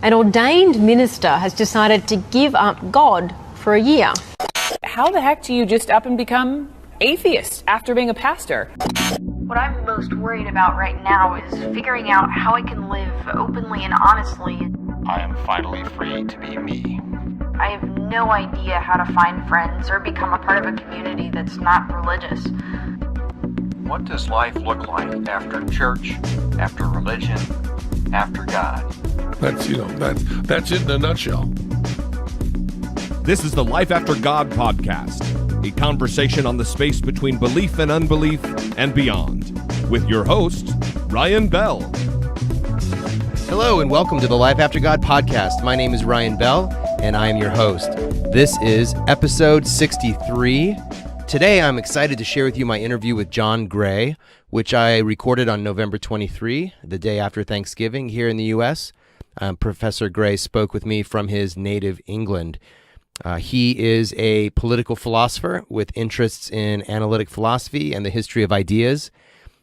An ordained minister has decided to give up God for a year. How the heck do you just up and become atheist after being a pastor? What I'm most worried about right now is figuring out how I can live openly and honestly. I am finally free to be me. I have no idea how to find friends or become a part of a community that's not religious. What does life look like after church, after religion, after God? That's it in a nutshell. This is the Life After God podcast, a conversation on the space between belief and unbelief and beyond, with your host, Ryan Bell. Hello and welcome to the Life After God podcast. My name is Ryan Bell and I am your host. This is episode 63. Today I'm excited to share with you my interview with John Gray, which I recorded on November 23, the day after Thanksgiving here in the U.S. Professor Gray spoke with me from his native England. He is a political philosopher with interests in analytic philosophy and the history of ideas.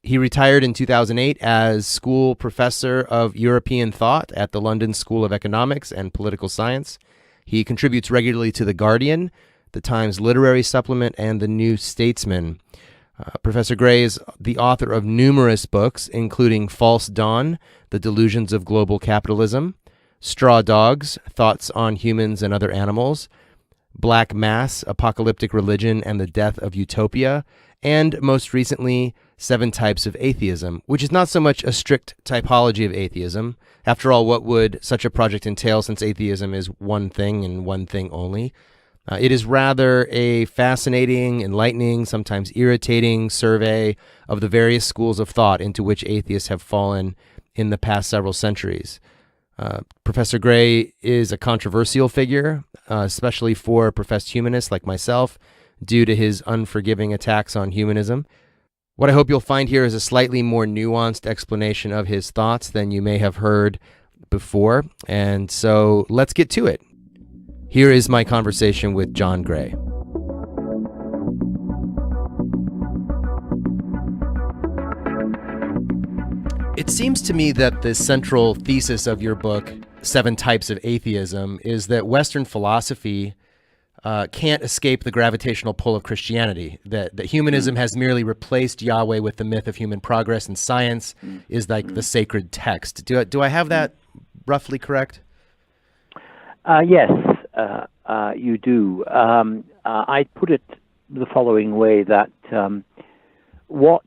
He retired in 2008 as school professor of European thought at the London School of Economics and Political Science. He contributes regularly to The Guardian, the Times Literary Supplement, and The New Statesman. Professor Gray is the author of numerous books, including False Dawn, The Delusions of Global Capitalism, Straw Dogs, Thoughts on Humans and Other Animals, Black Mass, Apocalyptic Religion, and the Death of Utopia, and most recently, 7 Types of Atheism, which is not so much a strict typology of atheism. After all, what would such a project entail since atheism is one thing and one thing only? It is rather a fascinating, enlightening, sometimes irritating survey of the various schools of thought into which atheists have fallen in the past several centuries. Professor Gray is a controversial figure, especially for professed humanists like myself, due to his unforgiving attacks on humanism. What I hope you'll find here is a slightly more nuanced explanation of his thoughts than you may have heard before. And so let's get to it. Here is my conversation with John Gray. It seems to me that the central thesis of your book, 7 Types of Atheism, is that Western philosophy can't escape the gravitational pull of Christianity, that humanism has merely replaced Yahweh with the myth of human progress, and science is like the sacred text. Do I have that roughly correct? Yes, you do. I'd put it the following way, that what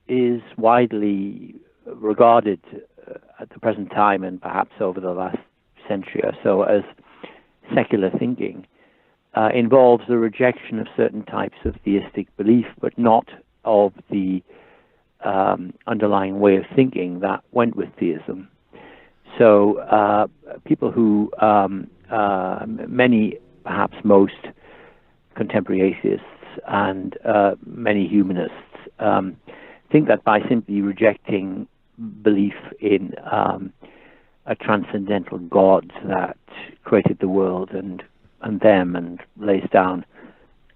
is widely regarded at the present time, and perhaps over the last century or so, as secular thinking, involves the rejection of certain types of theistic belief, but not of the underlying way of thinking that went with theism. So people who, many, perhaps most contemporary atheists and many humanists think that by simply rejecting belief in a transcendental God that created the world and them and lays down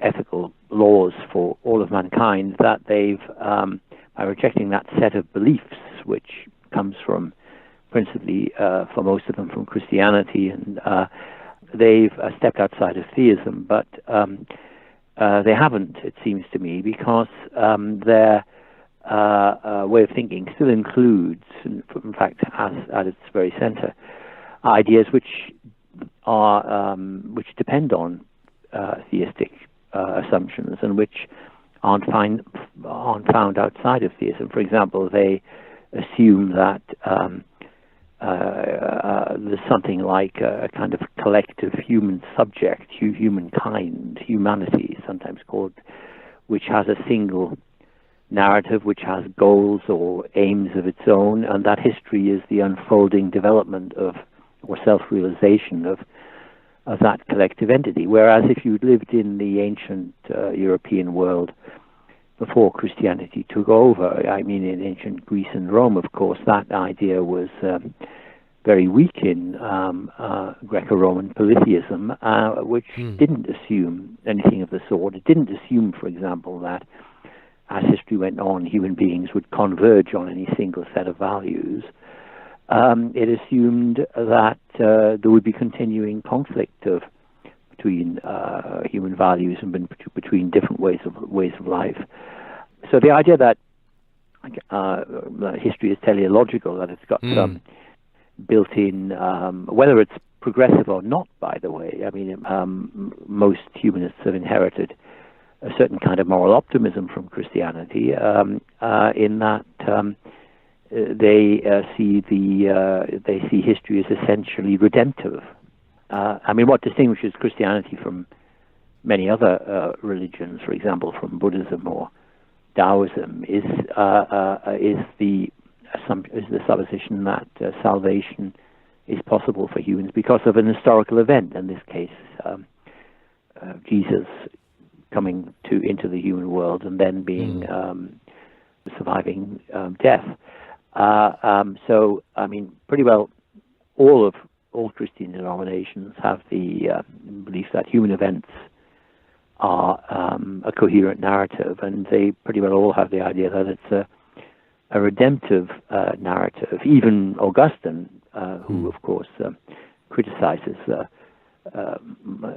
ethical laws for all of mankind, that they've, by rejecting that set of beliefs, which comes from principally, for most of them, from Christianity, and they've stepped outside of theism. But they haven't, it seems to me, because their way of thinking still includes, in fact, at its very center, ideas which depend on theistic assumptions and which aren't found outside of theism. For example, they assume that there's something like a kind of collective human subject, humankind, humanity, sometimes called, which has a single narrative, which has goals or aims of its own, and that history is the unfolding development of, or self-realization of that collective entity. Whereas if you lived in the ancient European world before Christianity took over, I mean in ancient Greece and Rome, of course, that idea was very weak in Greco-Roman polytheism, which didn't assume anything of the sort. It didn't assume, for example, that as history went on, human beings would converge on any single set of values. it assumed that there would be continuing conflict between human values and between different ways of life. So the idea that history is teleological, that it's got some built-in, whether it's progressive or not, by the way. I mean, most humanists have inherited a certain kind of moral optimism from Christianity, in that they see history as essentially redemptive. I mean, what distinguishes Christianity from many other religions, for example, from Buddhism or Taoism, is the supposition that salvation is possible for humans because of an historical event. In this case, Jesus coming into the human world and then being surviving death. So, I mean, pretty well all Christian denominations have the belief that human events are a coherent narrative, and they pretty well all have the idea that it's a redemptive narrative. Even Augustine, who of course criticizes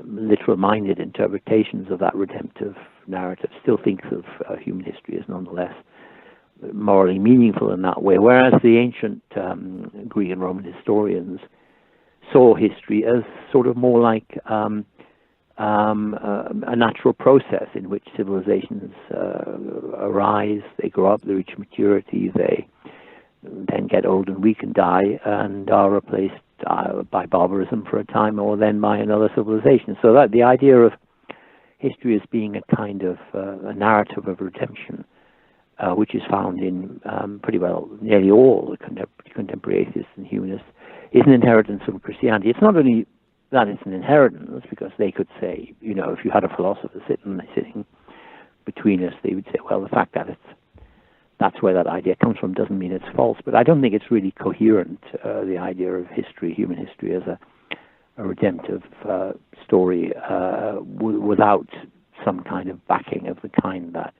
literal-minded interpretations of that redemptive narrative, still thinks of human history as nonetheless morally meaningful in that way, whereas the ancient Greek and Roman historians saw history as sort of more like a natural process in which civilizations arise, they grow up, they reach maturity, they then get old and weak and die, and are replaced by barbarism for a time, or then by another civilization. So that the idea of history as being a kind of a narrative of redemption, which is found in pretty well nearly all the contemporary atheists and humanists, is an inheritance of Christianity. It's not only that it's an inheritance, because they could say, you know, if you had a philosopher sitting between us, they would say, well, the fact that that's where that idea comes from doesn't mean it's false. But I don't think it's really coherent, the idea of history, human history, as a redemptive story without some kind of backing of the kind that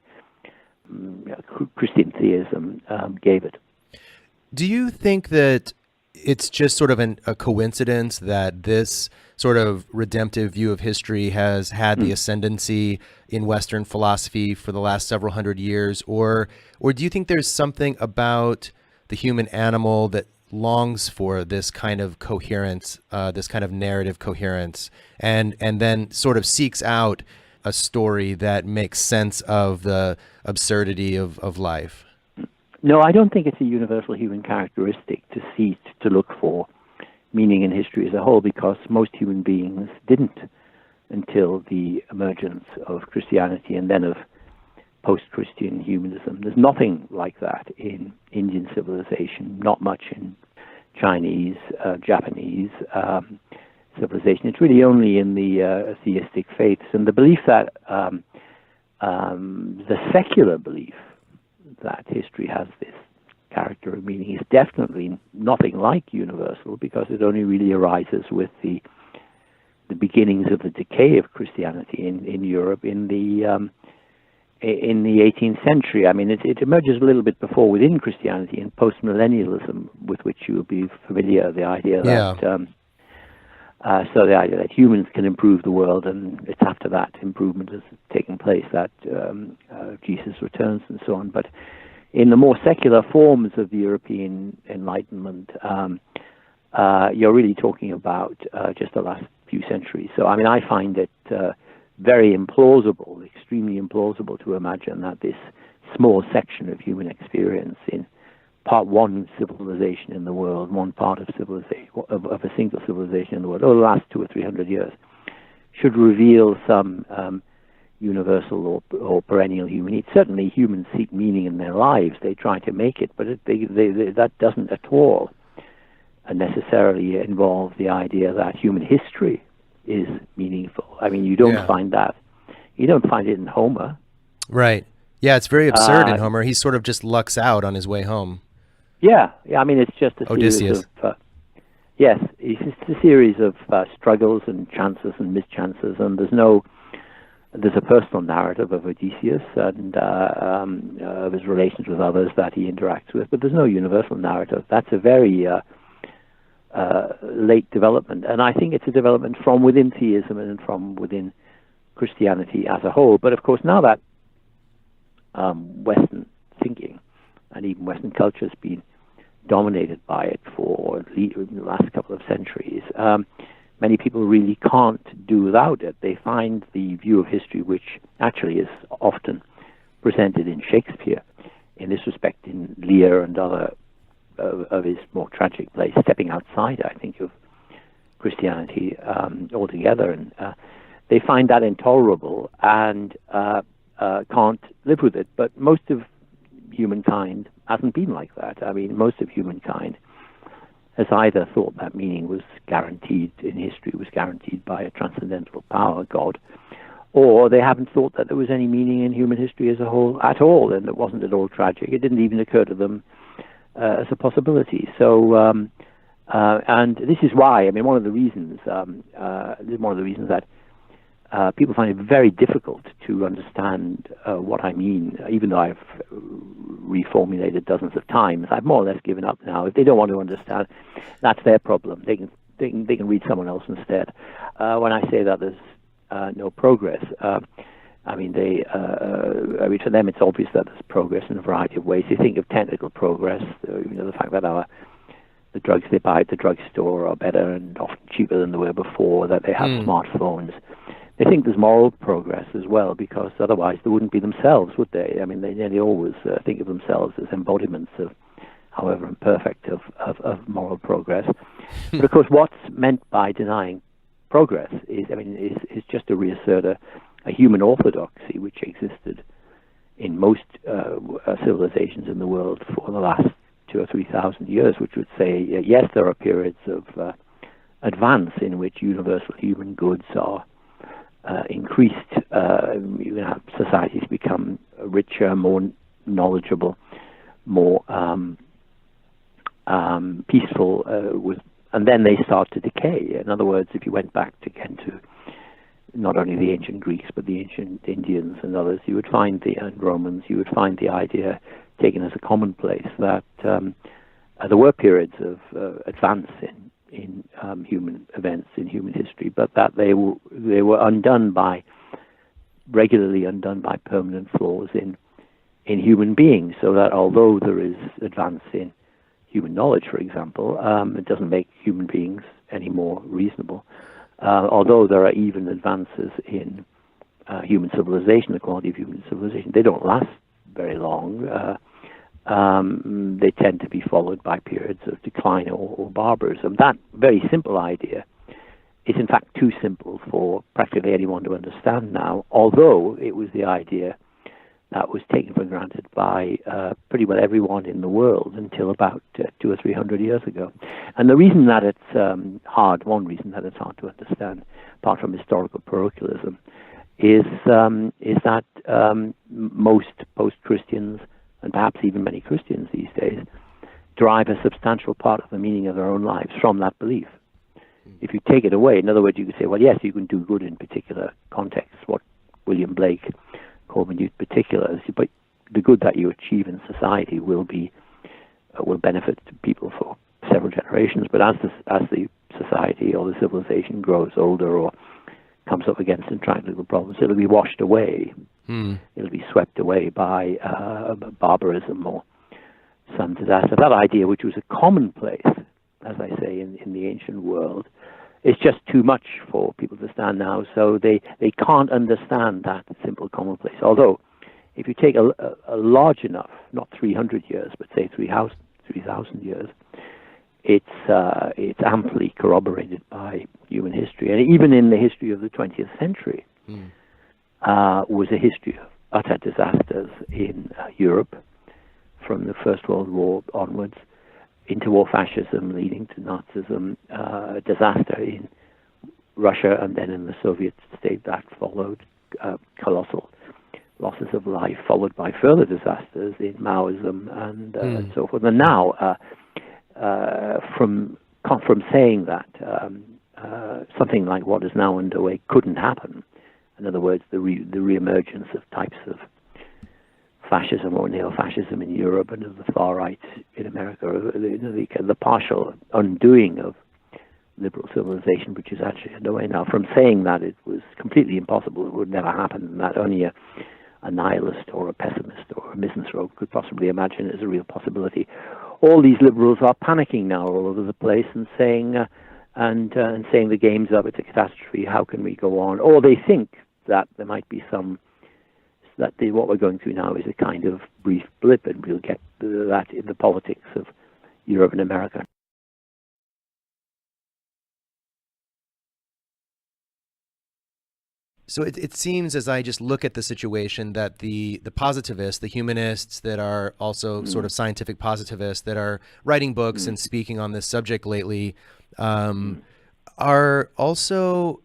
Christian theism gave it. Do you think that it's just sort of a coincidence that this sort of redemptive view of history has had the ascendancy in Western philosophy for the last several hundred years, or do you think there's something about the human animal that longs for this kind of coherence, this kind of narrative coherence, and then sort of seeks out a story that makes sense of the absurdity of life? No, I don't think it's a universal human characteristic to look for meaning in history as a whole, because most human beings didn't until the emergence of Christianity and then of post-Christian humanism. There's nothing like that in Indian civilization, not much in Chinese, Japanese civilization. It's really only in the theistic faiths, and the belief that the secular belief that history has this character of meaning is definitely nothing like universal, because it only really arises with the beginnings of the decay of Christianity in Europe in the 18th century. I mean, it emerges a little bit before within Christianity in postmillennialism, with which you will be familiar. The idea that so the idea that humans can improve the world, and it's after that improvement has taken place that Jesus returns and so on. But in the more secular forms of the European Enlightenment, you're really talking about just the last few centuries. So, I mean, I find it very implausible, extremely implausible, to imagine that this small section of human experience in one civilization in the world, one part of civilization, of a single civilization in the world, over the last 200 or 300 years, should reveal some universal or perennial human need. Certainly humans seek meaning in their lives. They try to make it, but that doesn't at all necessarily involve the idea that human history is meaningful. I mean, you don't find that. You don't find it in Homer. Right. Yeah, it's very absurd in Homer. He sort of just lucks out on his way home. Yeah. I mean, it's just a Odysseus. series of it's a series of struggles and chances and mischances, and there's a personal narrative of Odysseus and of his relations with others that he interacts with, but there's no universal narrative. That's a very late development. And I think it's a development from within theism and from within Christianity as a whole. But of course, now that Western thinking and even Western culture has been dominated by it for the last couple of centuries, many people really can't do without it. They find the view of history, which actually is often presented in Shakespeare, in this respect in Lear and other of his more tragic plays, stepping outside, I think, of Christianity altogether. And they find that intolerable and can't live with it. But most of humankind hasn't been like that. I mean, most of humankind has either thought that meaning was guaranteed in history, was guaranteed by a transcendental power, God, or they haven't thought that there was any meaning in human history as a whole at all, and it wasn't at all tragic. It didn't even occur to them as a possibility. So, and this is why, I mean, one of the reasons that people find it very difficult to understand what I mean, even though I've reformulated dozens of times. I've more or less given up now. If they don't want to understand, that's their problem. They can read someone else instead. When I say that there's no progress, I mean, for them it's obvious that there's progress in a variety of ways. They think of technical progress, the fact that the drugs they buy at the drugstore are better and often cheaper than they were before, that they have smartphones. They think there's moral progress as well, because otherwise they wouldn't be themselves, would they? I mean, they nearly always think of themselves as embodiments of, however imperfect, of moral progress. But of course, what's meant by denying progress is just to reassert a human orthodoxy which existed in most civilizations in the world for the last 2,000 or 3,000 years, which would say, yes, there are periods of advance in which universal human goods are increased. You can have societies become richer, more knowledgeable, more peaceful, and then they start to decay. In other words, if you went back again to not only the ancient Greeks but the ancient Indians and others, you would find and Romans, you would find the idea taken as a commonplace that there were periods of advance in human events, in human history, but that they were regularly undone by permanent flaws in human beings, so that although there is advance in human knowledge, for example, it doesn't make human beings any more reasonable. Although there are even advances in human civilization, the quality of human civilization, they don't last very long. They tend to be followed by periods of decline or barbarism. That very simple idea is in fact too simple for practically anyone to understand now, although it was the idea that was taken for granted by pretty well everyone in the world until about 200 or 300 years ago. And the reason that it's hard, one reason that it's hard to understand, apart from historical parochialism, is that most post-Christians, and perhaps even many Christians these days, derive a substantial part of the meaning of their own lives from that belief. If you take it away, in other words, you could say, well, yes, you can do good in particular contexts, what William Blake called minute particulars, but the good that you achieve in society will benefit people for several generations. But as the society or the civilization grows older or comes up against intractable problems, it'll be washed away. It'll be swept away by barbarism or some disaster. That idea, which was a commonplace, as I say, in the ancient world, is just too much for people to stand now, so they can't understand that simple commonplace. Although, if you take a large enough, not 300 years, but say 3,000 years, it's amply corroborated by human history. And even in the history of the 20th century, was a history of utter disasters in Europe, from the First World War onwards, interwar fascism leading to Nazism, disaster in Russia and then in the Soviet state that followed, colossal losses of life, followed by further disasters in Maoism and so forth. And now, from saying that something like what is now underway couldn't happen, in other words, the reemergence of types of fascism or neo-fascism in Europe and of the far right in America, the partial undoing of liberal civilization, which is actually underway now. From saying that it was completely impossible, it would never happen, and that only a nihilist or a pessimist or a misanthrope could possibly imagine it as a real possibility. All these liberals are panicking now all over the place and saying saying the game's up, it's a catastrophe, how can we go on? Or they think that there might be what we're going through now is a kind of brief blip, and we'll get that in the politics of Europe and America. So it seems, as I just look at the situation, that the positivists, the humanists that are also sort of scientific positivists that are writing books and speaking on this subject lately are also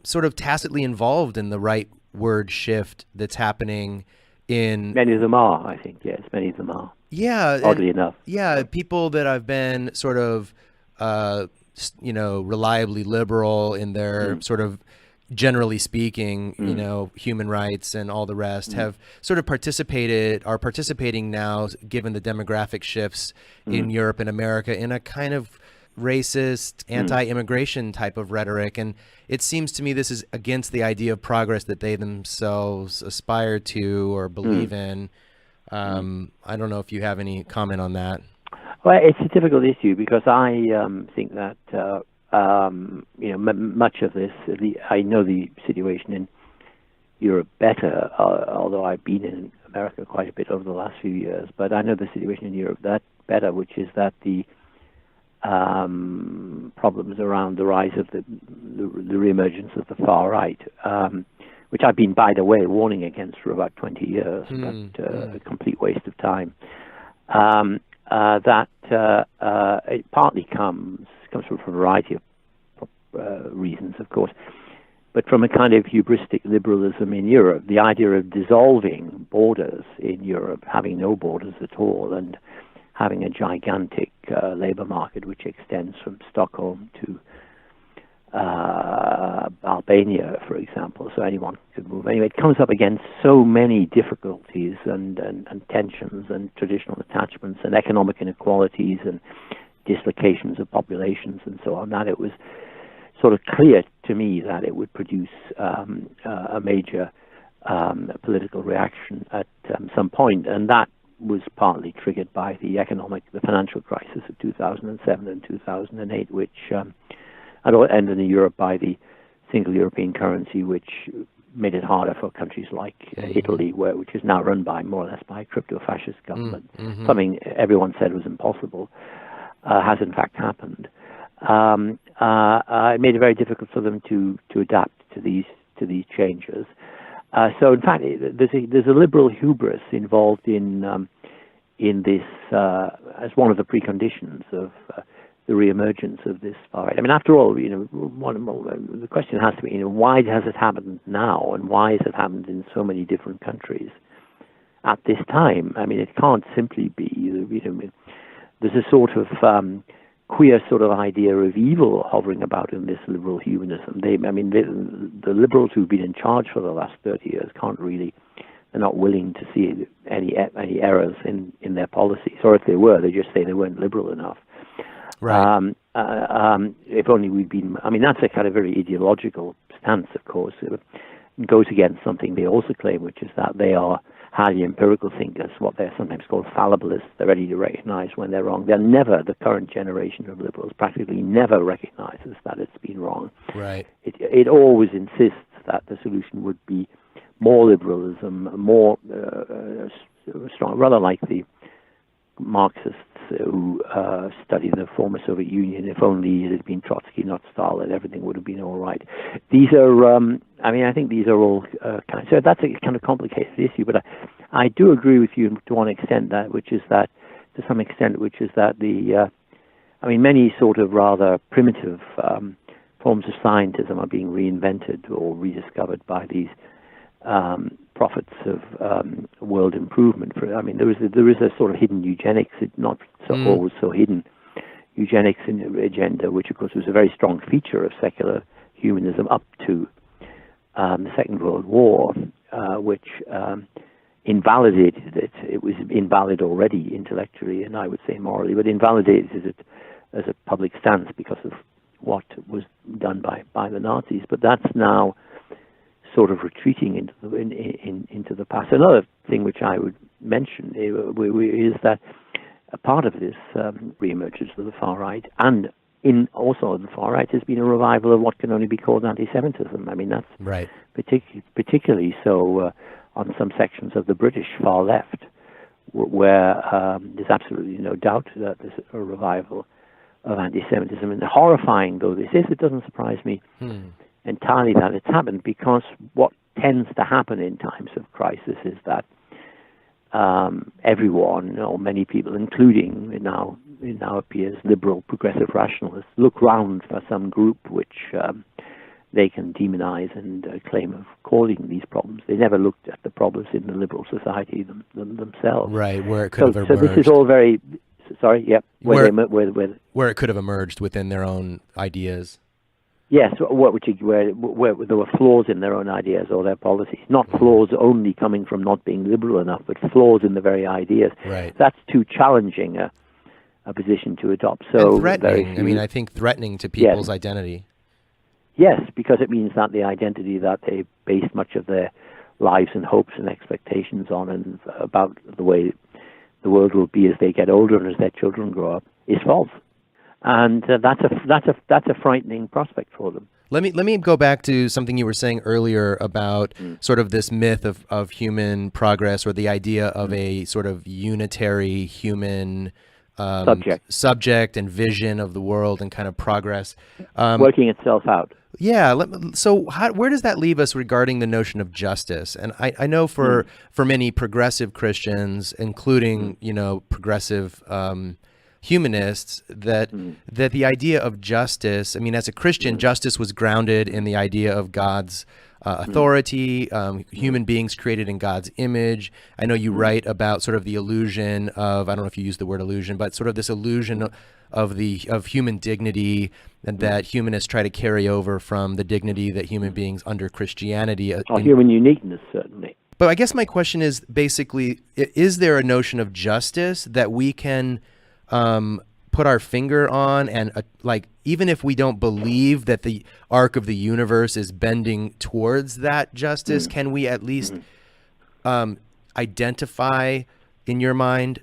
sort of tacitly involved in the rightward shift that's happening in... Many of them are, I think, yes, many of them are. Yeah. Oddly enough. Yeah, people that have been sort of, reliably liberal in their sort of, generally speaking, human rights and all the rest have sort of are participating now, given the demographic shifts in Europe and America, in a kind of racist, anti-immigration type of rhetoric. And it seems to me this is against the idea of progress that they themselves aspire to or believe in. I don't know if you have any comment on that. Well, it's a difficult issue because I think that much of this, I know the situation in Europe better, although I've been in America quite a bit over the last few years, but I know the situation in Europe that better, which is that the problems around the rise of the reemergence of the far right, which I've been, by the way, warning against for about 20 years, but a complete waste of time, it partly comes from a variety of reasons, of course, but from a kind of hubristic liberalism in Europe, the idea of dissolving borders in Europe, having no borders at all, and having a gigantic labor market which extends from Stockholm to Albania, for example, so anyone could move. Anyway, it comes up against so many difficulties and tensions and traditional attachments and economic inequalities and dislocations of populations and so on, that it was sort of clear to me that it would produce a major political reaction at some point, and that was partly triggered by the financial crisis of 2007 and 2008, which ended in Europe by the single European currency, which made it harder for countries like Italy, which is now run by more or less by a crypto-fascist government. Something everyone said was impossible has in fact happened. It made it very difficult for them to adapt to these changes. So in fact, there's a liberal hubris involved in this as one of the preconditions of the reemergence of this far right. I mean, after all, the question has to be, why has it happened now, and why has it happened in so many different countries at this time? I mean, it can't simply be, there's a sort of queer sort of idea of evil hovering about in this liberal humanism. The liberals who've been in charge for the last 30 years they're not willing to see any errors in their policies, or if they were, they just say they weren't liberal enough. Right. If only we'd been, that's a kind of very ideological stance, of course. It goes against something they also claim, which is that they are highly empirical thinkers, what they're sometimes called fallibilists. They're ready to recognize when they're wrong. The current generation of liberals practically never recognizes that it's been wrong. Right. It always insists that the solution would be more liberalism, more strong, rather like the Marxists who study the former Soviet Union. If only it had been Trotsky, not Stalin, everything would have been all right. These are, I think these are all so that's a kind of complicated issue, but I do agree with you to one extent to some extent, which is that many sort of rather primitive forms of scientism are being reinvented or rediscovered by these prophets of world improvement. There is a sort of hidden eugenics, not always so hidden eugenics agenda, which of course was a very strong feature of secular humanism up to the Second World War, which invalidated it. It was invalid already intellectually and I would say morally, but invalidated it as a public stance because of done by the Nazis. But that's now sort of retreating into the past. Another thing which I would mention is that a part of this reemergence of the far right, and also the far right, has been a revival of what can only be called anti-Semitism. I mean, that's right. particularly so on some sections of the British far left, where there's absolutely no doubt that there's a revival of anti-Semitism. And horrifying though this is, it doesn't surprise me entirely that it's happened, because what tends to happen in times of crisis is that everyone, or many people, including it now appears liberal, progressive rationalists, look round for some group which they can demonize and claim of causing these problems. They never looked at the problems in the liberal society themselves. Right, where it could have emerged. So this is all very, sorry, yeah, where it could have emerged within their own ideas. Yes, where there were flaws in their own ideas or their policies. Not flaws only coming from not being liberal enough, but flaws in the very ideas. Right. That's too challenging a position to adopt. So and threatening. I mean, I think threatening to people's identity. Yes, because it means that the identity that they base much of their lives and hopes and expectations on, and about the way the world will be as they get older and as their children grow up, is false. And that's a frightening prospect for them. Let me go back to something you were saying earlier about sort of this myth of human progress, or the idea of a sort of unitary human subject and vision of the world and kind of progress. Working itself out. Yeah. So where does that leave us regarding the notion of justice? And I know for many progressive Christians, including, progressive humanists, that the idea of justice, I mean, as a Christian, justice was grounded in the idea of God's authority, human beings created in God's image. I know you write about sort of the illusion of, I don't know if you use the word illusion, but sort of this illusion of human dignity, and that humanists try to carry over from the dignity that human beings under Christianity. Human uniqueness, certainly. But I guess my question is basically, is there a notion of justice that we can put our finger on, and even if we don't believe that the arc of the universe is bending towards that justice, can we at least identify, in your mind,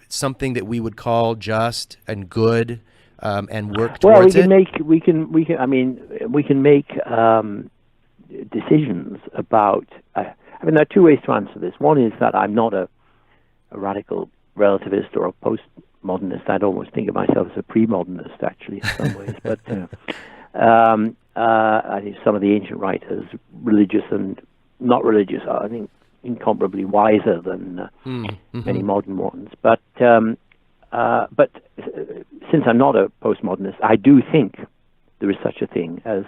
something that we would call just and good, and work towards it? We can make decisions about. There are two ways to answer this. One is that I'm not a radical relativist or a postmodernist. I'd almost think of myself as a pre-modernist, actually, in some ways. But I think some of the ancient writers, religious and not religious, are, I think, incomparably wiser than many modern ones. But since I'm not a postmodernist, I do think there is such a thing as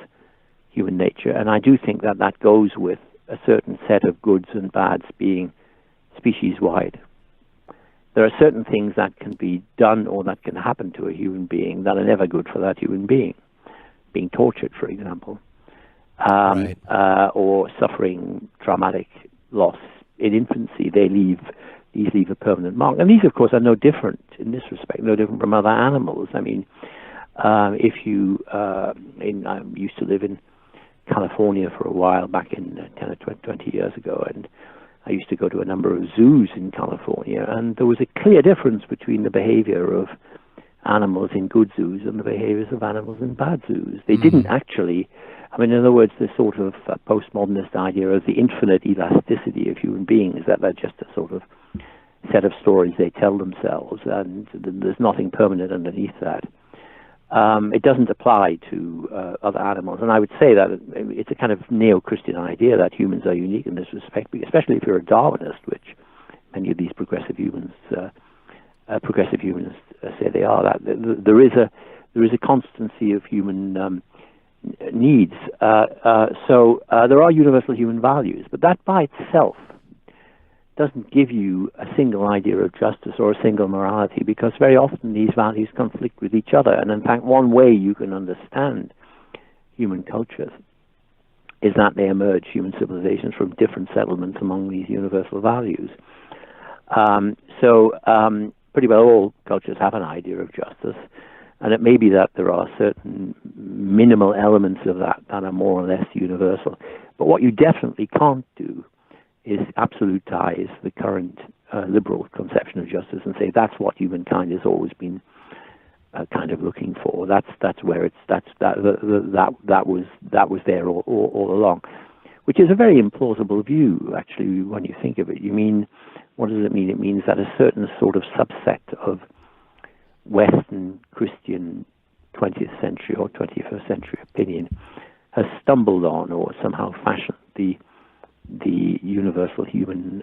human nature, and I do think that goes with a certain set of goods and bads being species-wide. There are certain things that can be done or that can happen to a human being that are never good for that human being. Being tortured, for example, or suffering traumatic loss in infancy. These leave a permanent mark. And these, of course, are no different in this respect, no different from other animals. I mean, if you, I used to live in California for a while, back in 10 or 20 years ago, and I used to go to a number of zoos in California, and there was a clear difference between the behavior of animals in good zoos and the behaviors of animals in bad zoos. They didn't actually, in other words, the sort of postmodernist idea of the infinite elasticity of human beings, that they're just a sort of set of stories they tell themselves, and there's nothing permanent underneath that. It doesn't apply to other animals, and I would say that it's a kind of neo-Christian idea that humans are unique in this respect, especially if you're a Darwinist, which many of these progressive humanists say they are. That there is a constancy of human needs. So there are universal human values, but that by itself doesn't give you a single idea of justice or a single morality, because very often these values conflict with each other. And in fact, one way you can understand human cultures is that they emerge, human civilizations, from different settlements among these universal values. So pretty well all cultures have an idea of justice, And it may be that there are certain minimal elements of that that are more or less universal. But what you definitely can't do is absolutize the current liberal conception of justice and say that's what humankind has always been kind of looking for. That was there all along, which is a very implausible view actually when you think of it. What does it mean? It means that a certain sort of subset of Western Christian 20th century or 21st century opinion has stumbled on or somehow fashioned the universal human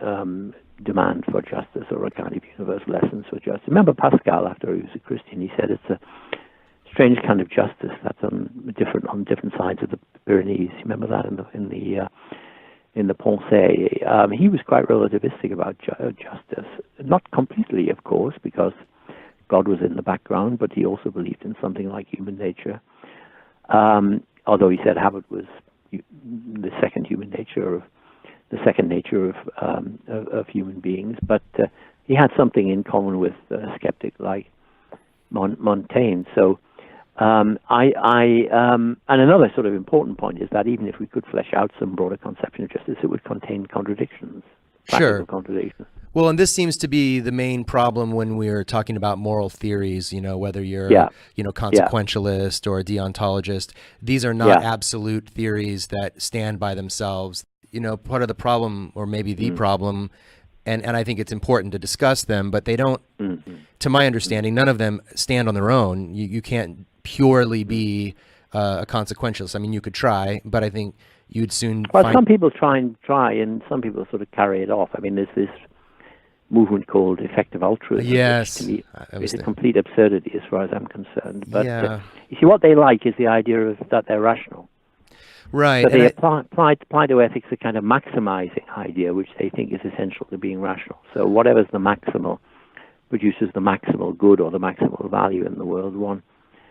demand for justice, or a kind of universal essence for justice. Remember Pascal, after he was a Christian, he said it's a strange kind of justice that's on different sides of the Pyrenees. You remember that in the Pensée. He was quite relativistic about justice, not completely, of course, because God was in the background, but he also believed in something like human nature. Although he said habit was the second nature of human beings, but he had something in common with a skeptic like Montaigne. So, and another sort of important point is that even if we could flesh out some broader conception of justice, it would contain contradictions. Sure. Contradictions. Well, and this seems to be the main problem when we're talking about moral theories, whether you're, consequentialist or a deontologist. These are not absolute theories that stand by themselves. Part of the problem, or maybe the problem, and I think it's important to discuss them, but they don't, to my understanding, none of them stand on their own. You can't purely be a consequentialist. I mean, you could try, but I think you'd soon find... some people try, and some people sort of carry it off. I mean, there's this movement called effective altruism. Yes. Which to me is a complete absurdity as far as I'm concerned. But you see, what they like is the idea of that they're rational. Right. So they apply to ethics a kind of maximizing idea, which they think is essential to being rational. So whatever's the maximal produces the maximal good or the maximal value in the world. One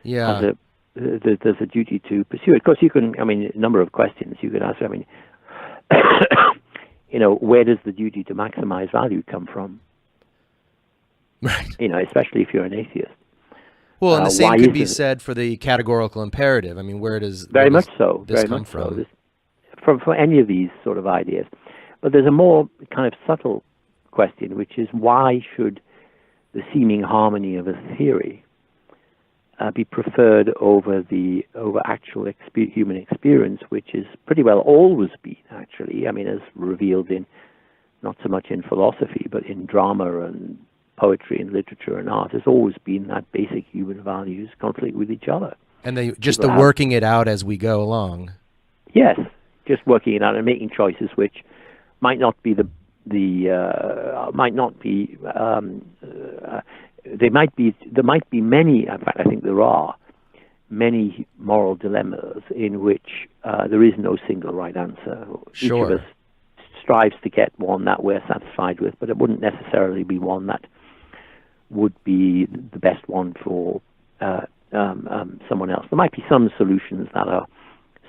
has there's a duty to pursue it. Of course, a number of questions you could ask. Where does the duty to maximize value come from? Right. Especially if you're an atheist. Well, and the same could be said for the categorical imperative. I mean, where does this come from? From any of these sort of ideas. But there's a more kind of subtle question, which is why should the seeming harmony of a theory be preferred over actual human experience, which is pretty well always been, actually, as revealed in, not so much in philosophy, but in drama and poetry and literature and art, has always been that basic human values conflict with each other. And working it out as we go along. Yes, just working it out and making choices which might not be there might be many, in fact I think there are many moral dilemmas in which there is no single right answer. Sure. Each of us strives to get one that we're satisfied with, but it wouldn't necessarily be one that would be the best one for someone else. There might be some solutions that are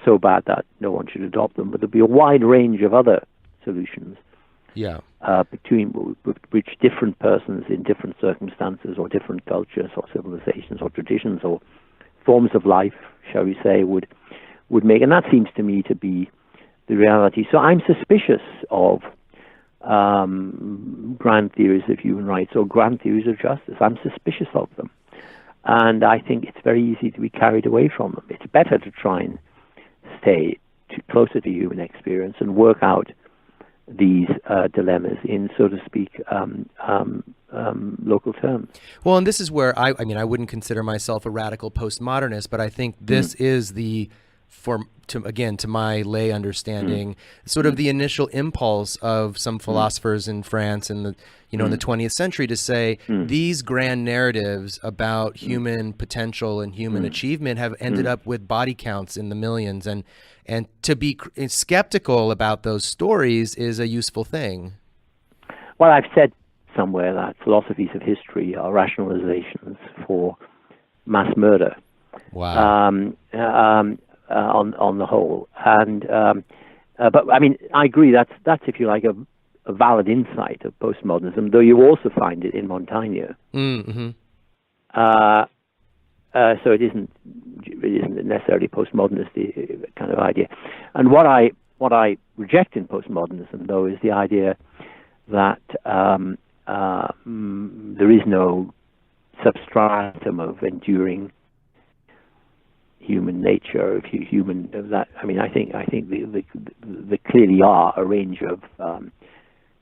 so bad that no one should adopt them, but there'll be a wide range of other solutions. Between which different persons in different circumstances or different cultures or civilizations or traditions or forms of life, shall we say, would make. And that seems to me to be the reality. So I'm suspicious of grand theories of human rights or grand theories of justice. I'm suspicious of them. And I think it's very easy to be carried away from them. It's better to try and stay closer to human experience and work out these dilemmas in, so to speak, local terms. Well, and this is where I wouldn't consider myself a radical postmodernist, but I think this is to my lay understanding, sort of the initial impulse of some philosophers in France in the in the 20th century to say these grand narratives about human potential and human achievement have ended up with body counts in the millions, and to be skeptical about those stories is a useful thing. Well, I've said somewhere that philosophies of history are rationalizations for mass murder. Wow. On the whole, and but I agree that's if you like a valid insight of postmodernism, though you also find it in Montaigne. Mm-hmm. So it isn't necessarily postmodernist kind of idea. And what I reject in postmodernism, though, is the idea that there is no substratum of enduring human nature, I think there clearly are a range of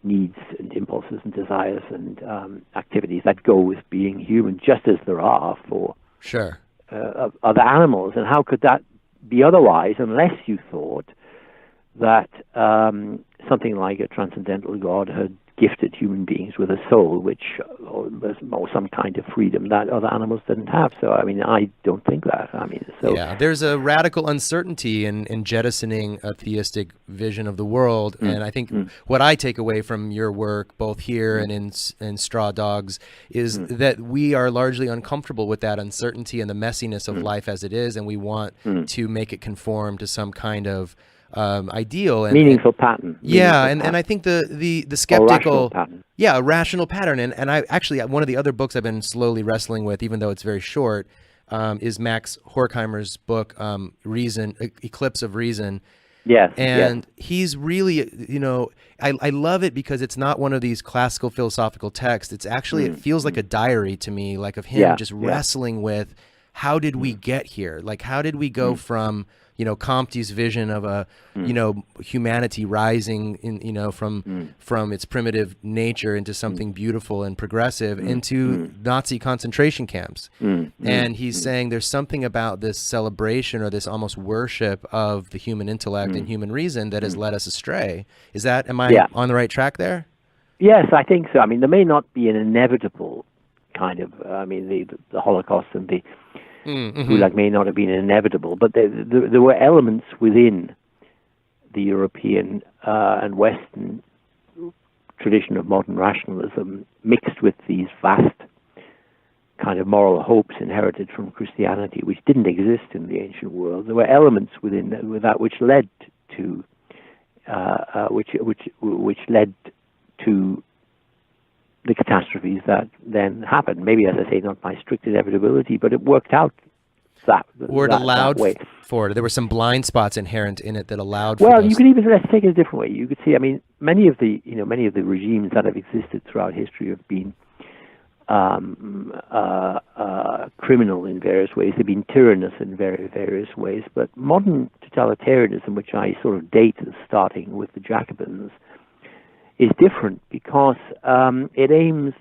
needs and impulses and desires and activities that go with being human, just as there are for other animals. And how could that be otherwise unless you thought that something like a transcendental God had gifted human beings with a soul, or some kind of freedom that other animals didn't have. So, I don't think that. There's a radical uncertainty in jettisoning a theistic vision of the world, and I think what I take away from your work, both here and in Straw Dogs, is that we are largely uncomfortable with that uncertainty and the messiness of life as it is, and we want to make it conform to some kind of ideal and meaningful pattern. And I think the skeptical, a rational pattern. And I actually, one of the other books I've been slowly wrestling with, even though it's very short, is Max Horkheimer's book, Eclipse of Reason. Yes. And he's really, I love it because it's not one of these classical philosophical texts. It's actually, it feels like a diary to me, like of him just wrestling with, how did we get here? Like, how did we go from, Comte's vision of a, humanity rising from its primitive nature into something beautiful and progressive into Nazi concentration camps. And he's saying there's something about this celebration or this almost worship of the human intellect and human reason that has led us astray. Am I on the right track there? Yes, I think so. There may not be an inevitable kind of, the Holocaust and the Gulag may not have been inevitable, but there were elements within the European and Western tradition of modern rationalism mixed with these vast kind of moral hopes inherited from Christianity, which didn't exist in the ancient world. There were elements within that which led to which led to the catastrophes that then happened. Maybe, as I say, not by strict inevitability, but it worked out that way. For it. There were some blind spots inherent in it that allowed. Well, you could even let's take it a different way. You could see, many of the regimes that have existed throughout history have been criminal in various ways. They've been tyrannous in various ways. But modern totalitarianism, which I sort of date as starting with the Jacobins, is different because the aims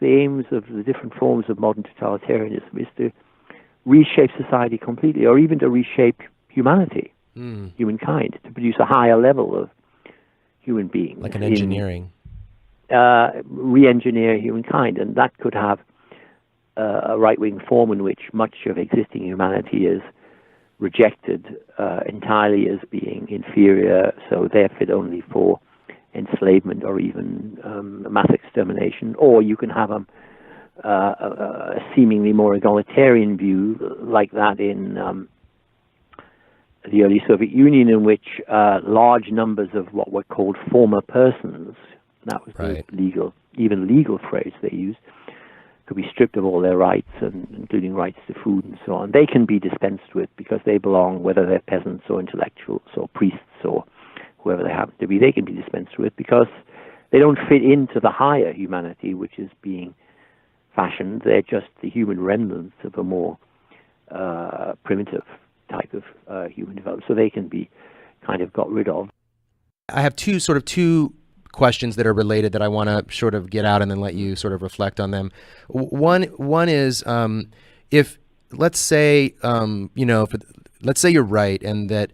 of the different forms of modern totalitarianism is to reshape society completely, or even to reshape humanity, humankind, to produce a higher level of human beings. Like an engineering. Re-engineer humankind, and that could have a right-wing form in which much of existing humanity is rejected entirely as being inferior, so they're fit only for enslavement or even mass extermination. Or you can have a seemingly more egalitarian view like that in the early Soviet Union, in which large numbers of what were called former persons, that was the legal phrase they used, could be stripped of all their rights, and including rights to food and so on. They can be dispensed with because they belong, whether they're peasants or intellectuals or priests or whoever they happen to be, they can be dispensed with because they don't fit into the higher humanity which is being fashioned. They're just the human remnants of a more primitive type of human development, so they can be kind of got rid of. I have two questions that are related that I want to sort of get out and then let you sort of reflect on them. One is if let's say let's say you're right and that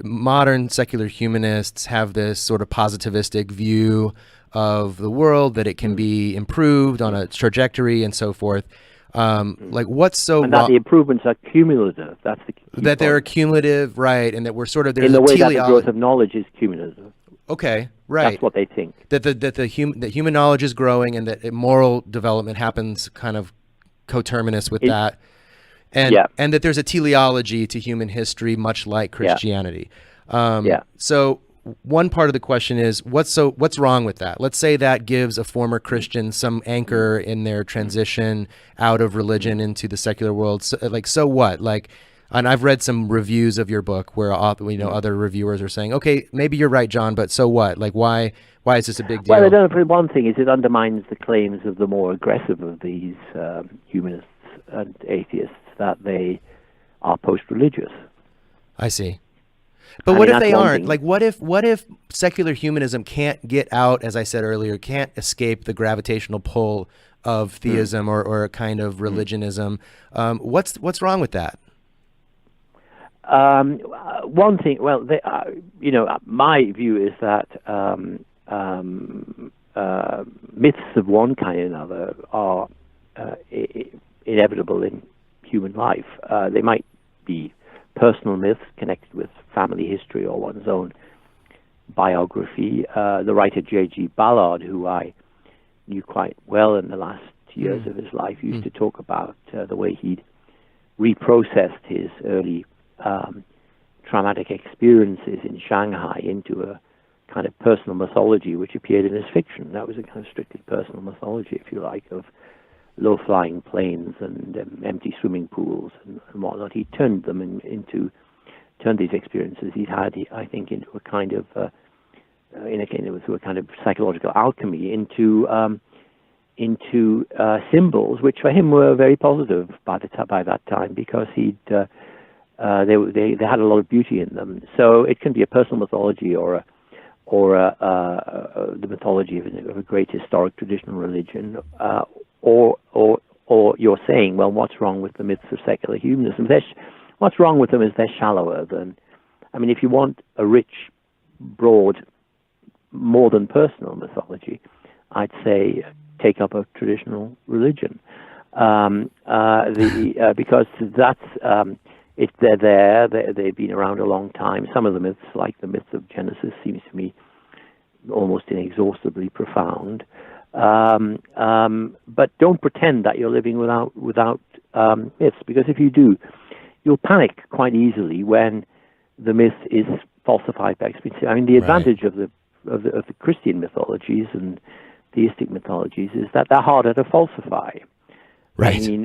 modern secular humanists have this sort of positivistic view of the world, that it can be improved on a trajectory and so forth. Like what's so and that the improvements are cumulative. That's the key that they're cumulative, right? And that we're sort of in the way that the growth of knowledge is cumulative. Okay, right. That's what they think. That human knowledge is growing, and that moral development happens kind of coterminous with that, and that there's a teleology to human history, much like Christianity. So one part of the question is what's wrong with that? Let's say that gives a former Christian some anchor in their transition out of religion into the secular world. So what? And I've read some reviews of your book where other reviewers are saying, okay, maybe you're right, John, but so what? Why is this a big deal? Well, one thing is it undermines the claims of the more aggressive of these humanists and atheists that they are post-religious. I see. But what if they aren't? What if secular humanism can't get out, as I said earlier, can't escape the gravitational pull of theism or a kind of religionism? What's wrong with that? One thing, my view is that myths of one kind or another are inevitable in human life. They might be personal myths connected with family history or one's own biography. The writer J.G. Ballard, who I knew quite well in the last years of his life, used to talk about the way he'd reprocessed his early traumatic experiences in Shanghai into a kind of personal mythology which appeared in his fiction. That was a kind of strictly personal mythology, if you like, of low-flying planes and empty swimming pools and whatnot. He turned these experiences he'd had, I think, into a kind of through a kind of psychological alchemy into symbols, which for him were very positive by that time, because they had a lot of beauty in them. So it can be a personal mythology or the mythology of a great historic traditional religion, or you're saying, well, what's wrong with the myths of secular humanism? What's wrong with them is they're shallower than. I mean, if you want a rich, broad, more than personal mythology, I'd say take up a traditional religion, because that's. If they're there, they've been around a long time. Some of the myths, like the myth of Genesis, seems to me almost inexhaustibly profound. But don't pretend that you're living without myths, because if you do, you'll panic quite easily when the myth is falsified by experience. I mean, the advantage of the Christian mythologies and theistic mythologies is that they're harder to falsify. Right. I mean,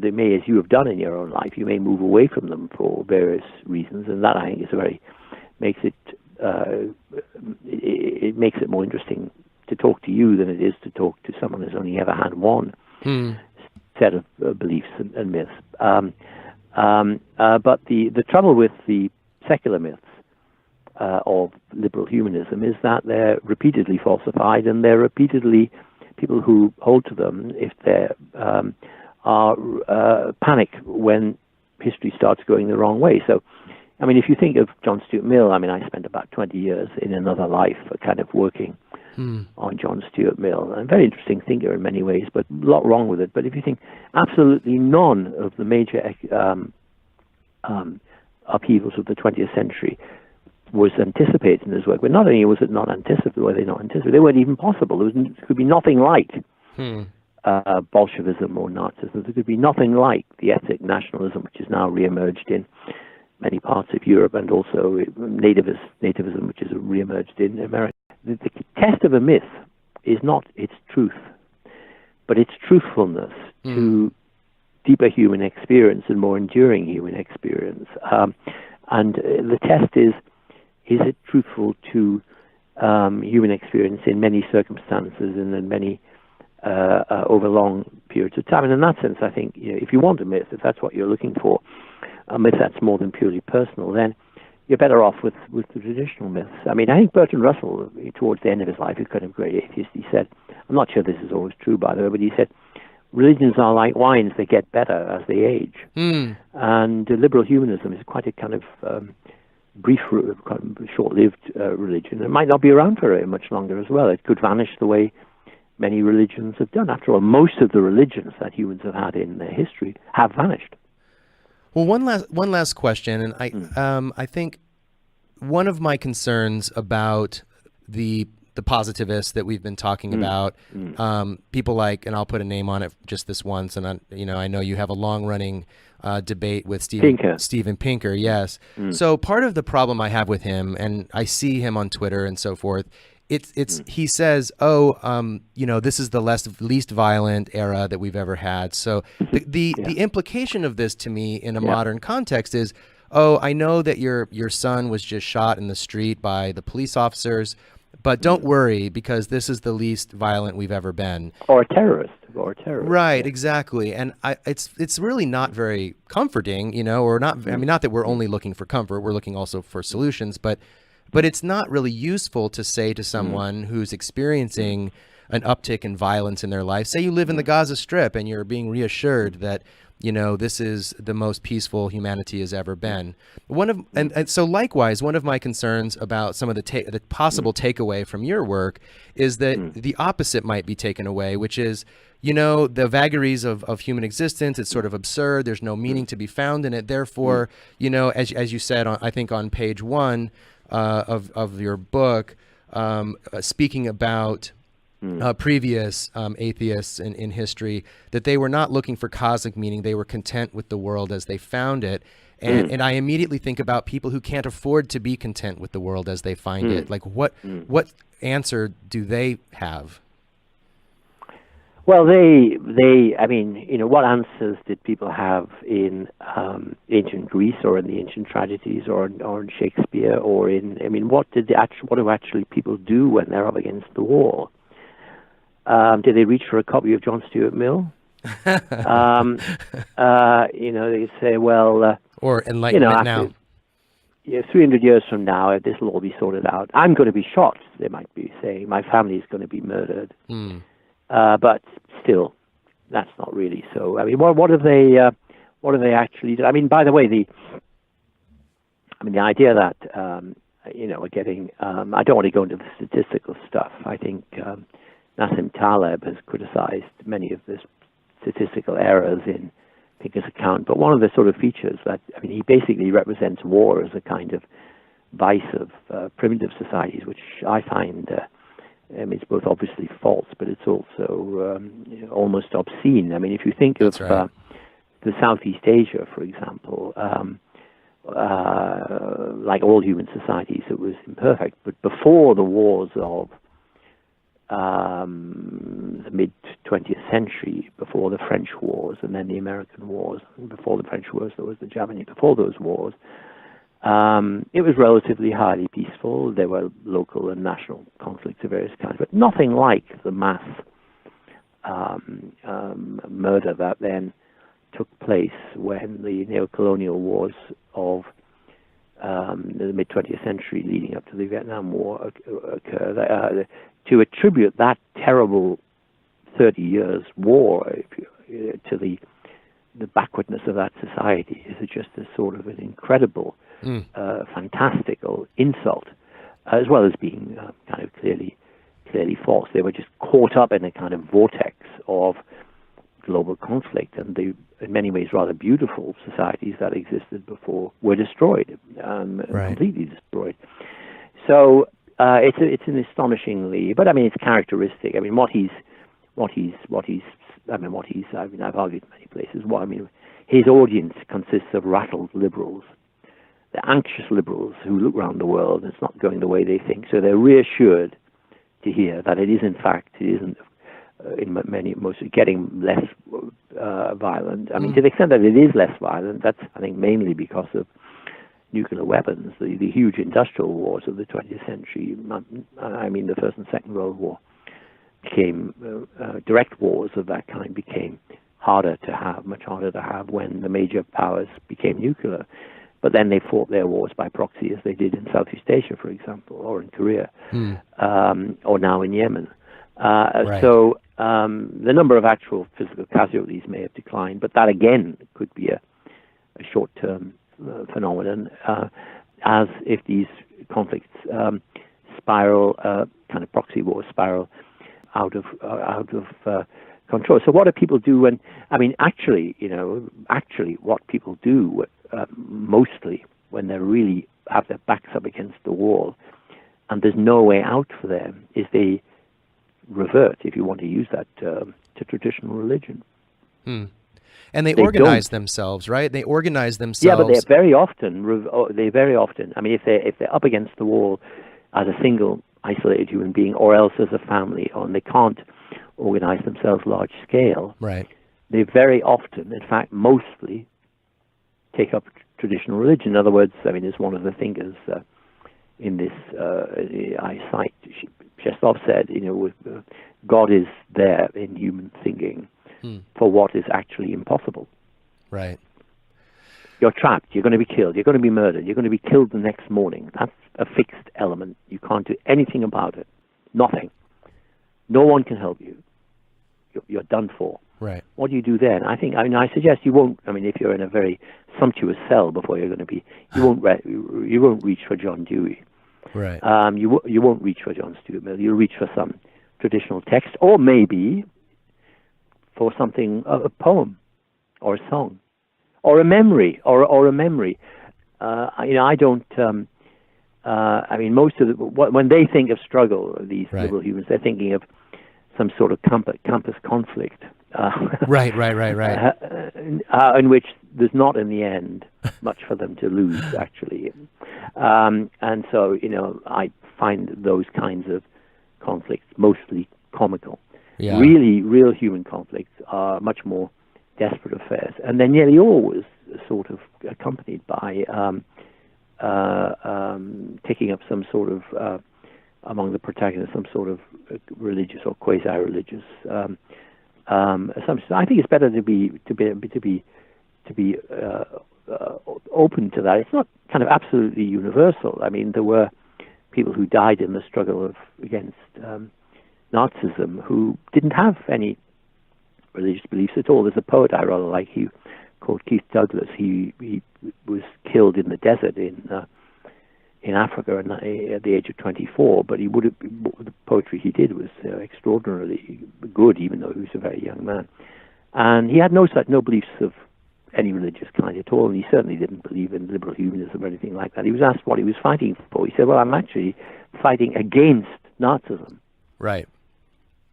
they may, as you have done in your own life, you may move away from them for various reasons, and that I think is makes it more interesting to talk to you than it is to talk to someone who's only ever had one set of beliefs and myths. But the trouble with the secular myths of liberal humanism is that they're repeatedly falsified, and they're repeatedly. People who hold to them, if they panic when history starts going the wrong way. So, I mean, if you think of John Stuart Mill, I mean, I spent about 20 years in another life kind of working on John Stuart Mill. A very interesting thinker in many ways, but a lot wrong with it. But if you think absolutely none of the major upheavals of the 20th century was anticipated in his work, but not only was it not anticipated, were they not anticipated, they weren't even possible. There could be nothing like Bolshevism or Nazism. There could be nothing like the ethnic nationalism, which is now reemerged in many parts of Europe, and also nativism, which is reemerged in America. The test of a myth is not its truth, but its truthfulness to deeper human experience and more enduring human experience. And the test is it truthful to human experience in many circumstances and in many over long periods of time? And in that sense, I think if you want a myth, if that's what you're looking for, a myth that's more than purely personal, then you're better off with the traditional myths. I mean, I think Bertrand Russell, towards the end of his life, he's kind of a great atheist. He said, I'm not sure this is always true, by the way, but he said, religions are like wines; they get better as they age. And liberal humanism is quite a kind of brief, short-lived religion. It might not be around for very much longer as well. It could vanish the way many religions have done. After all, most of the religions that humans have had in their history have vanished. Well, one last question, and I think one of my concerns about the the positivists that we've been talking about, people like, and I'll put a name on it just this once, and I know you have a long-running debate with Steven Pinker, yes. So part of the problem I have with him, and I see him on Twitter and so forth, he says, this is the least violent era that we've ever had. So the implication of this to me in a modern context is, I know that your son was just shot in the street by the police officers, but don't worry, because this is the least violent we've ever been. Or a terrorist. Right, exactly. And it's really not very comforting, or not. I mean, not that we're only looking for comfort, we're looking also for solutions, but it's not really useful to say to someone who's experiencing an uptick in violence in their life, say you live in the Gaza Strip and you're being reassured that, this is the most peaceful humanity has ever been. And so likewise, one of my concerns about some of the possible takeaway from your work is that the opposite might be taken away, which is, the vagaries of human existence. It's sort of absurd. There's no meaning to be found in it. Therefore, as you said, I think on page 1 of your book, speaking about previous atheists in history, that they were not looking for cosmic meaning. They were content with the world as they found it. And I immediately think about people who can't afford to be content with the world as they find it. Like what answer do they have? Well, what answers did people have in ancient Greece or in the ancient tragedies or in Shakespeare what do actually people do when they're up against the wall? Did they reach for a copy of John Stuart Mill? They say, well... or Enlightenment now. 300 years from now, this will all be sorted out. I'm going to be shot, they might be saying. My family is going to be murdered. But still, that's not really so. I mean, what have they actually done? I mean, by the way, the idea that we're getting. I don't want to go into the statistical stuff. I think Nassim Taleb has criticized many of the statistical errors in Pinker's account. But one of the sort of features he basically represents war as a kind of vice of primitive societies, which I find. It's both obviously false, but it's also almost obscene. I mean, if you think of the Southeast Asia, for example, like all human societies, it was imperfect. But before the wars of the mid-20th century, before the French wars and then the American wars, and before the French wars there was the Japanese, before those wars, it was relatively highly peaceful. There were local and national conflicts of various kinds, but nothing like the mass murder that then took place when the neo-colonial wars of the mid-20th century leading up to the Vietnam War occurred. To attribute that terrible 30 years war to the backwardness of that society is just a sort of an incredible fantastical insult, as well as being kind of clearly false. They were just caught up in a kind of vortex of global conflict, and the, in many ways, rather beautiful societies that existed before were destroyed, completely destroyed. So it's an astonishingly, but it's characteristic. I've argued in many places. His audience consists of rattled liberals. They're anxious liberals who look around the world and it's not going the way they think. So they're reassured to hear that it isn't getting less violent. To the extent that it is less violent, that's, I think, mainly because of nuclear weapons. The huge industrial wars of the 20th century, the First and Second World War, became, direct wars of that kind became much harder to have when the major powers became nuclear. But then they fought their wars by proxy, as they did in Southeast Asia, for example, or in Korea, or now in Yemen. So the number of actual physical casualties may have declined, but that again could be a short-term phenomenon, as if these conflicts spiral, kind of proxy wars spiral out of control. So what do people do when? Actually, what people do mostly when they really have their backs up against the wall and there's no way out for them, is they revert, if you want to use that term, to traditional religion. And they organize themselves, right? They organize themselves. Yeah, but they very often, I mean, if they're up against the wall as a single isolated human being, or else as a family, and they can't organize themselves large scale, right? They very often, in fact, mostly, take up traditional religion. In other words, I mean, as one of the thinkers in this I cite, Shestov said, God is there in human thinking for what is actually impossible. Right. You're trapped. You're going to be killed. You're going to be murdered. You're going to be killed the next morning. That's a fixed element. You can't do anything about it. Nothing. No one can help you. You're done for. Right. What do you do then? I suggest you won't. I mean, if you're in a very sumptuous cell before you're going to be, you won't reach for John Dewey. Right. You won't reach for John Stuart Mill. You'll reach for some traditional text, or maybe for something, a poem, or a song, or a memory, or a memory. I don't. I mean, most of when they think of struggle, these liberal humans, they're thinking of some sort of campus conflict. Right. In which there's not, in the end, much for them to lose, actually. And so, I find those kinds of conflicts mostly comical. Yeah. Really, real human conflicts are much more desperate affairs, and they're nearly always sort of accompanied by taking up some sort of among the protagonists, some sort of religious or quasi-religious assumption. I think it's better to be open to that. It's not kind of absolutely universal. I mean, there were people who died in the struggle against Nazism who didn't have any religious beliefs at all. There's a poet I rather like, called Keith Douglas. He was killed in the desert in Africa at the age of 24, but the poetry he did was extraordinarily good, even though he was a very young man. And he had no beliefs of any religious kind at all, and he certainly didn't believe in liberal humanism or anything like that. He was asked what he was fighting for. He said, well, I'm actually fighting against Nazism. Right.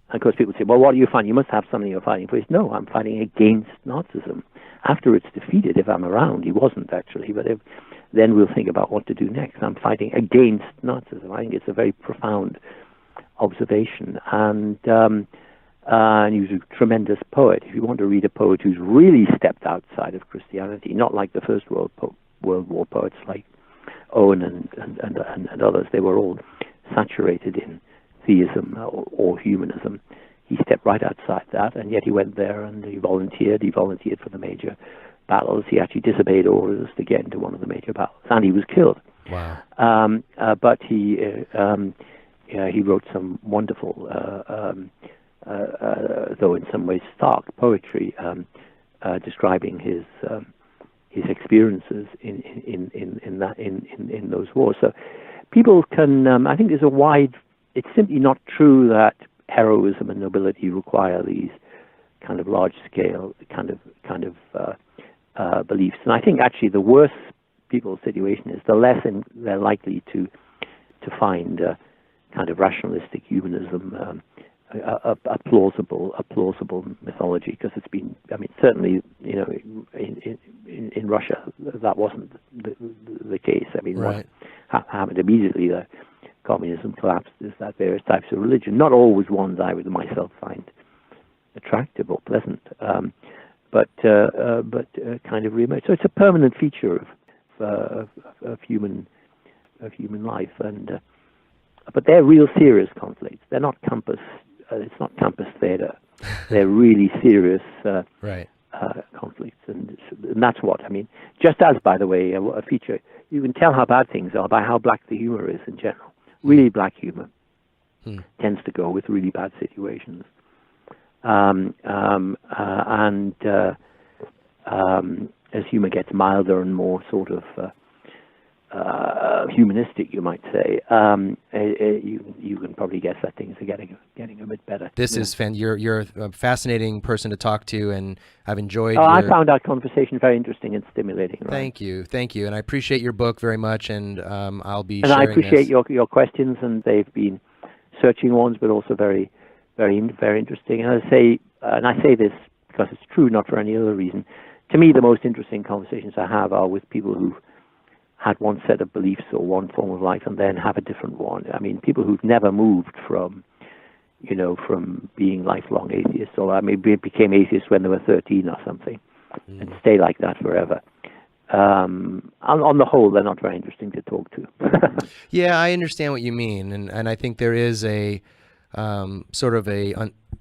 And of course, people say, well, what are you fighting? You must have something you're fighting for. He said, no, I'm fighting against Nazism. After it's defeated, if I'm around, he wasn't actually, but then we'll think about what to do next. I'm fighting against Nazism. I think it's a very profound observation. And he was a tremendous poet. If you want to read a poet who's really stepped outside of Christianity, not like the First World War poets like Owen and others, they were all saturated in theism or humanism. He stepped right outside that, and yet he went there and he volunteered. He volunteered for the major battles. He actually disobeyed orders to get into one of the major battles, and he was killed. Wow. But he wrote some wonderful, though in some ways stark poetry, describing his experiences in those wars. So people can. I think there's a wide. It's simply not true that heroism and nobility require these kind of large-scale kind of beliefs. And I think actually the worse people's situation is, the less they're likely to find kind of rationalistic humanism a plausible mythology, because it's been. I mean, certainly, in Russia that wasn't the case. I mean, right. What happened immediately? Communism collapsed, is that various types of religion, not always ones I would myself find attractive or pleasant, but kind of reemerged. So it's a permanent feature of human life, and but they're real serious conflicts. They're not campus. It's not campus theater. They're really serious right. Conflicts, and that's what I mean. Just as, by the way, a feature, you can tell how bad things are by how black the humor is in general. Really black humor tends to go with really bad situations. And as humor gets milder and more sort of humanistic, you might say, you can probably guess that things are getting a bit better. This is you're a fascinating person to talk to, and I've enjoyed. I found our conversation very interesting and stimulating. Right? Thank you, and I appreciate your book very much, and I'll be. And sharing I appreciate this. your questions, and they've been searching ones, but also very, very, very interesting. And I say this because it's true, not for any other reason. To me, the most interesting conversations I have are with people who've had one set of beliefs or one form of life and then have a different one. I mean, people who've never moved from being lifelong atheists, or maybe became atheists when they were 13 or something, and stay like that forever. On the whole, they're not very interesting to talk to. Yeah, I understand what you mean, and I think there is a sort of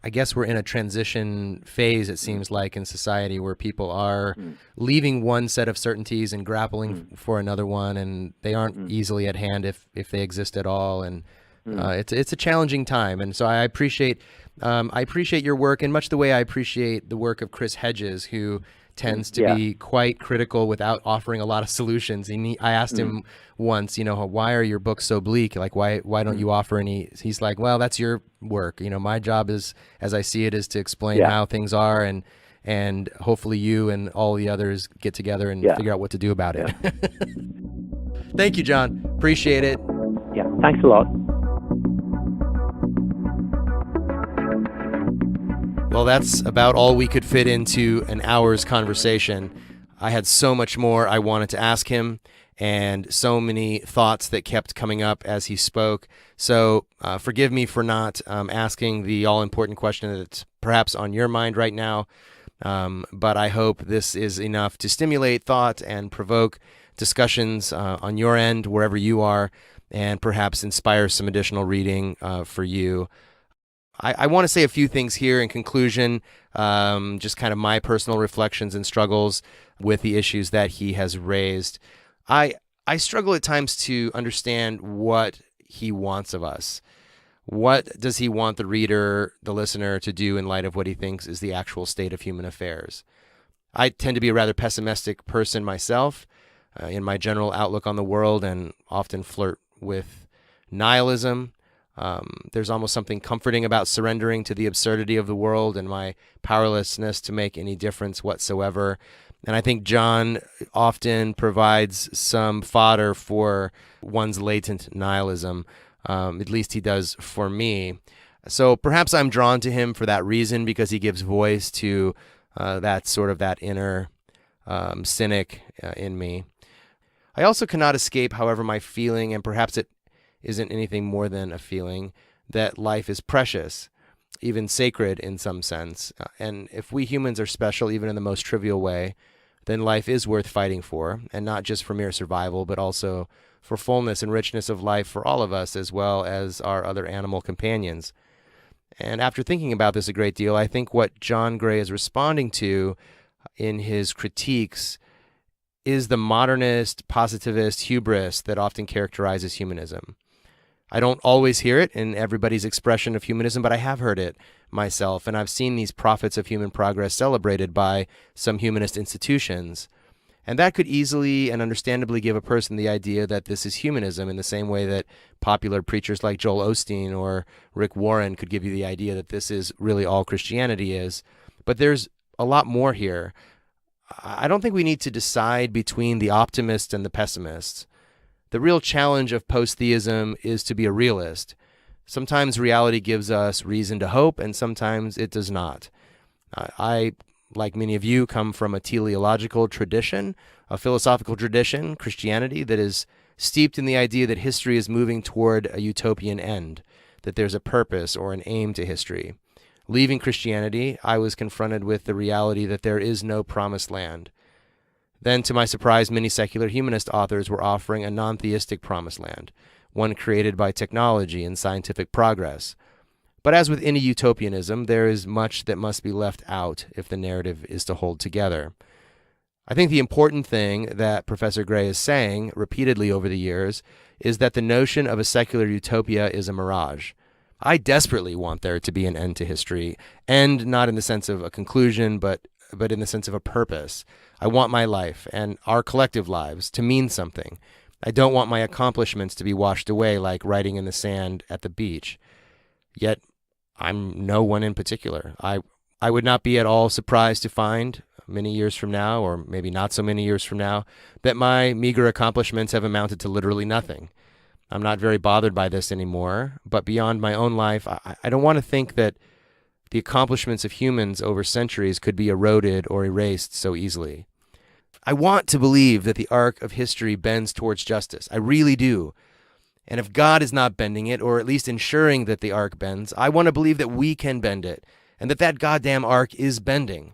I guess we're in a transition phase, it seems like, in society where people are leaving one set of certainties and grappling for another one, and they aren't easily at hand if they exist at all. And it's a challenging time. And so I appreciate your work, in much the way I appreciate the work of Chris Hedges, who tends to be quite critical without offering a lot of solutions. I asked him once, why are your books so bleak? Like, why don't you offer any? He's like, well, that's your work. My job is, as I see it, is to explain how things are, and hopefully you and all the others get together and figure out what to do about it. Thank you, John. Appreciate it. Yeah, thanks a lot. Well, that's about all we could fit into an hour's conversation. I had so much more I wanted to ask him, and so many thoughts that kept coming up as he spoke. So forgive me for not asking the all-important question that's perhaps on your mind right now, but I hope this is enough to stimulate thought and provoke discussions on your end, wherever you are, and perhaps inspire some additional reading for you. I want to say a few things here in conclusion, just kind of my personal reflections and struggles with the issues that he has raised. I struggle at times to understand what he wants of us. What does he want the reader, the listener, to do in light of what he thinks is the actual state of human affairs? I tend to be a rather pessimistic person myself in my general outlook on the world, and often flirt with nihilism. There's almost something comforting about surrendering to the absurdity of the world and my powerlessness to make any difference whatsoever. And I think John often provides some fodder for one's latent nihilism. At least he does for me. So perhaps I'm drawn to him for that reason, because he gives voice to that inner cynic in me. I also cannot escape, however, my feeling, and perhaps it isn't anything more than a feeling, that life is precious, even sacred in some sense. And if we humans are special, even in the most trivial way, then life is worth fighting for, and not just for mere survival, but also for fullness and richness of life for all of us, as well as our other animal companions. And after thinking about this a great deal, I think what John Gray is responding to in his critiques is the modernist, positivist hubris that often characterizes humanism. I don't always hear it in everybody's expression of humanism, but I have heard it myself, and I've seen these prophets of human progress celebrated by some humanist institutions. And that could easily and understandably give a person the idea that this is humanism, in the same way that popular preachers like Joel Osteen or Rick Warren could give you the idea that this is really all Christianity is. But there's a lot more here. I don't think we need to decide between the optimists and the pessimists. The real challenge of post-theism is to be a realist. Sometimes reality gives us reason to hope, and sometimes it does not. I, like many of you, come from a teleological tradition, a philosophical tradition, Christianity, that is steeped in the idea that history is moving toward a utopian end, that there's a purpose or an aim to history. Leaving Christianity, I was confronted with the reality that there is no promised land. Then, to my surprise, many secular humanist authors were offering a non-theistic promised land, one created by technology and scientific progress. But as with any utopianism, there is much that must be left out if the narrative is to hold together. I think the important thing that Professor Gray is saying repeatedly over the years is that the notion of a secular utopia is a mirage. I desperately want there to be an end to history, and not in the sense of a conclusion, but in the sense of a purpose. I want my life and our collective lives to mean something. I don't want my accomplishments to be washed away like writing in the sand at the beach. Yet, I'm no one in particular. I would not be at all surprised to find many years from now, or maybe not so many years from now, that my meager accomplishments have amounted to literally nothing. I'm not very bothered by this anymore, but beyond my own life, I don't want to think that the accomplishments of humans over centuries could be eroded or erased so easily. I want to believe that the arc of history bends towards justice. I really do. And if God is not bending it, or at least ensuring that the arc bends, I want to believe that we can bend it, and that goddamn arc is bending.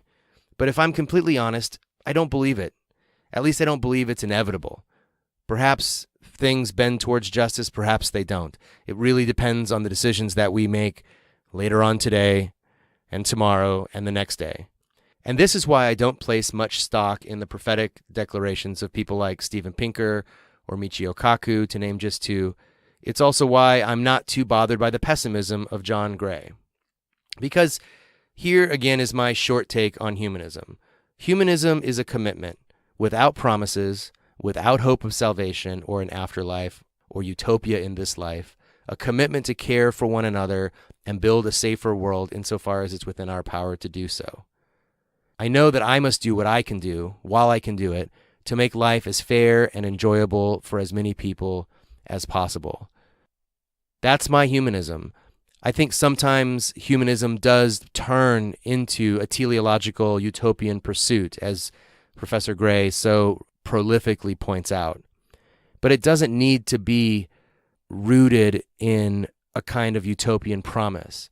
But if I'm completely honest, I don't believe it. At least I don't believe it's inevitable. Perhaps things bend towards justice, perhaps they don't. It really depends on the decisions that we make later on today, and tomorrow, and the next day. And this is why I don't place much stock in the prophetic declarations of people like Steven Pinker or Michio Kaku, to name just two. It's also why I'm not too bothered by the pessimism of John Gray. Because here again is my short take on humanism. Humanism is a commitment without promises, without hope of salvation or an afterlife or utopia in this life, a commitment to care for one another and build a safer world insofar as it's within our power to do so. I know that I must do what I can do, while I can do it, to make life as fair and enjoyable for as many people as possible. That's my humanism. I think sometimes humanism does turn into a teleological utopian pursuit, as Professor Gray so prolifically points out. But it doesn't need to be rooted in a kind of utopian promise.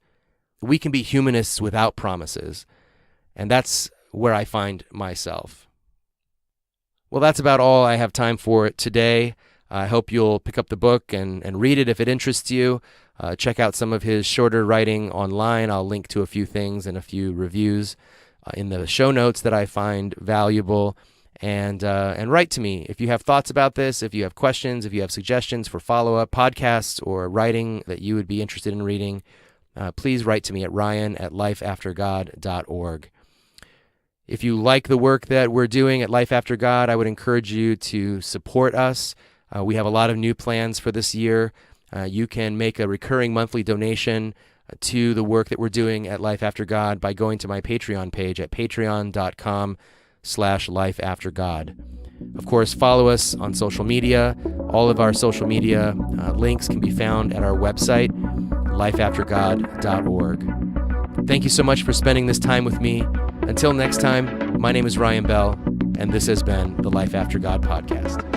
We can be humanists without promises, and that's where I find myself. Well, that's about all I have time for today. I hope you'll pick up the book and read it if it interests you. Check out some of his shorter writing online. I'll link to a few things and a few reviews in the show notes that I find valuable. And write to me if you have thoughts about this, if you have questions, if you have suggestions for follow-up podcasts or writing that you would be interested in reading. Please write to me at ryan@lifeaftergod.org. If you like the work that we're doing at Life After God, I would encourage you to support us. We have a lot of new plans for this year. You can make a recurring monthly donation to the work that we're doing at Life After God by going to my Patreon page at patreon.com/lifeaftergod. Of course, follow us on social media. All of our social media links can be found at our website, lifeaftergod.org. Thank you so much for spending this time with me. Until next time, my name is Ryan Bell, and this has been the Life After God podcast.